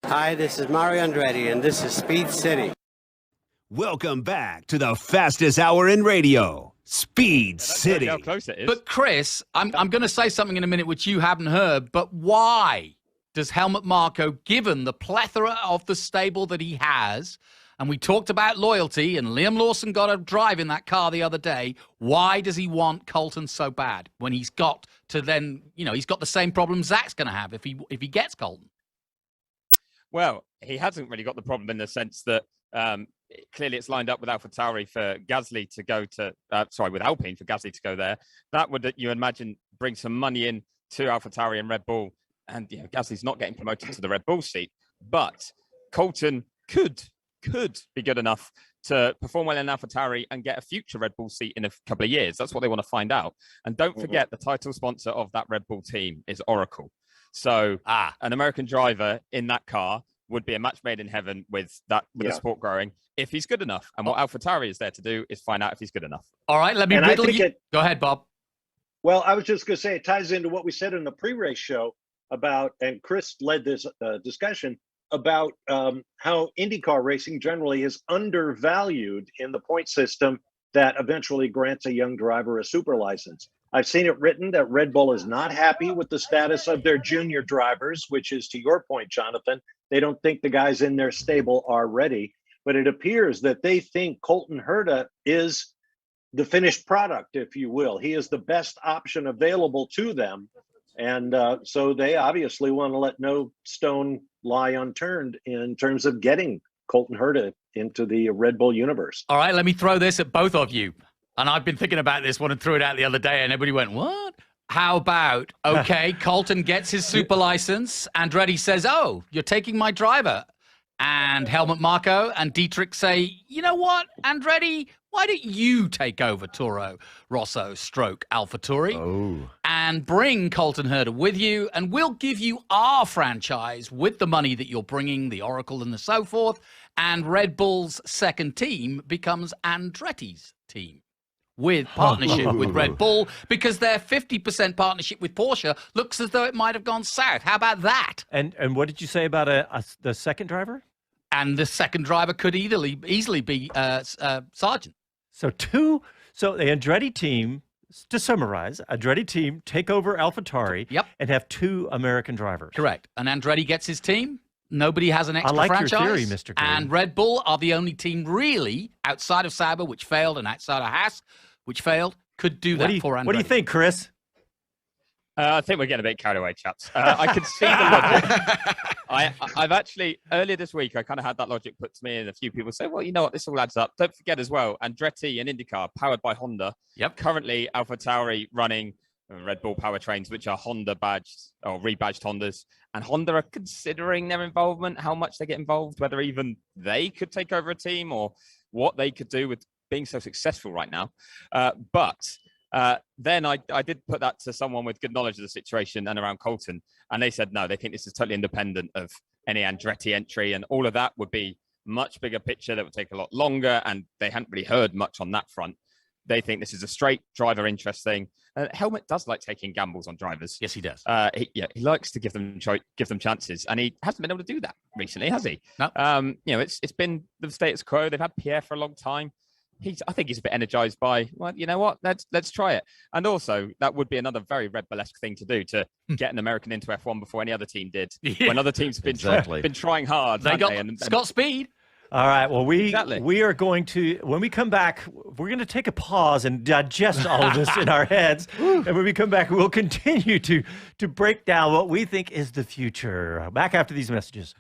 Hi, this is Mario Andretti, and this is Speed City. Welcome back to the fastest hour in radio, Speed City. How close it is. But Chris, I'm going to say something in a minute which you haven't heard, but why does Helmut Marko, given the plethora of the stable that he has, and we talked about loyalty, and Liam Lawson got a drive in that car the other day, why does he want Colton so bad when he's got to then, he's got the same problem Zach's going to have if he gets Colton? Well, he hasn't really got the problem in the sense that clearly it's lined up with AlphaTauri for Gasly to go to, with Alpine for Gasly to go there. That would, you imagine, bring some money in to AlphaTauri and Red Bull. And Gasly's not getting promoted to the Red Bull seat. But Colton could be good enough to perform well in AlphaTauri and get a future Red Bull seat in a couple of years. That's what they want to find out. And don't forget, the title sponsor of that Red Bull team is Oracle. So an American driver in that car would be a match made in heaven with the sport growing if he's good enough. And what AlphaTauri is there to do is find out if he's good enough. All right, let me riddle you. Go ahead, Bob. Well, I was just going to say it ties into what we said in the pre-race show about, and Chris led this discussion about how IndyCar racing generally is undervalued in the point system that eventually grants a young driver a super license. I've seen it written that Red Bull is not happy with the status of their junior drivers, which is to your point, Jonathan. They don't think the guys in their stable are ready, but it appears that they think Colton Herta is the finished product, if you will. He is the best option available to them. And so they obviously want to let no stone lie unturned in terms of getting Colton Herta into the Red Bull universe. All right, let me throw this at both of you. And I've been thinking about this one and threw it out the other day, and everybody went, what? How about, okay, Colton gets his super license. Andretti says, oh, you're taking my driver. And Helmut Marko and Dietrich say, you know what, Andretti, why don't you take over Toro Rosso stroke AlphaTauri and bring Colton Herta with you, and we'll give you our franchise with the money that you're bringing, the Oracle and the so forth, and Red Bull's second team becomes Andretti's team with partnership with Red Bull, because their 50% partnership with Porsche looks as though it might have gone south. How about that? And what did you say about the second driver? And the second driver could easily be Sargent. So the Andretti team, to summarize, Andretti team take over AlphaTauri and have two American drivers. Correct. And Andretti gets his team. Nobody has an extra franchise. I like your theory, Mr. Green. And Red Bull are the only team really, outside of Sauber, which failed, and outside of Haas, which failed, could do that for Andretti. What do you think, Chris? I think we're getting a bit carried away, chaps. I can see the logic. I've actually, earlier this week, I kind of had that logic put to me, and a few people say, well, you know what, this all adds up. Don't forget as well, Andretti and IndyCar, powered by Honda. Yep. Currently, AlphaTauri running Red Bull powertrains, which are Honda badged or rebadged Hondas. And Honda are considering their involvement, how much they get involved, whether even they could take over a team or what they could do with being so successful right now. But then I did put that to someone with good knowledge of the situation and around Colton. And they said, no, they think this is totally independent of any Andretti entry. And all of that would be much bigger picture that would take a lot longer. And they hadn't really heard much on that front. They think this is a straight driver interest thing. Helmut does like taking gambles on drivers. Yes, he does. He likes to give them chances, and he hasn't been able to do that recently, has he? No. It's been the status quo. They've had Pierre for a long time. I think he's a bit energized by, well, you know what? Let's try it. And also, that would be another very Red Bull-esque thing to do, to get an American into F1 before any other team did. Yeah. When other teams have been trying hard. They got Scott Speed. All right. Well, we are going to, when we come back, we're going to take a pause and digest all of this in our heads. And when we come back, we'll continue to break down what we think is the future. Back after these messages.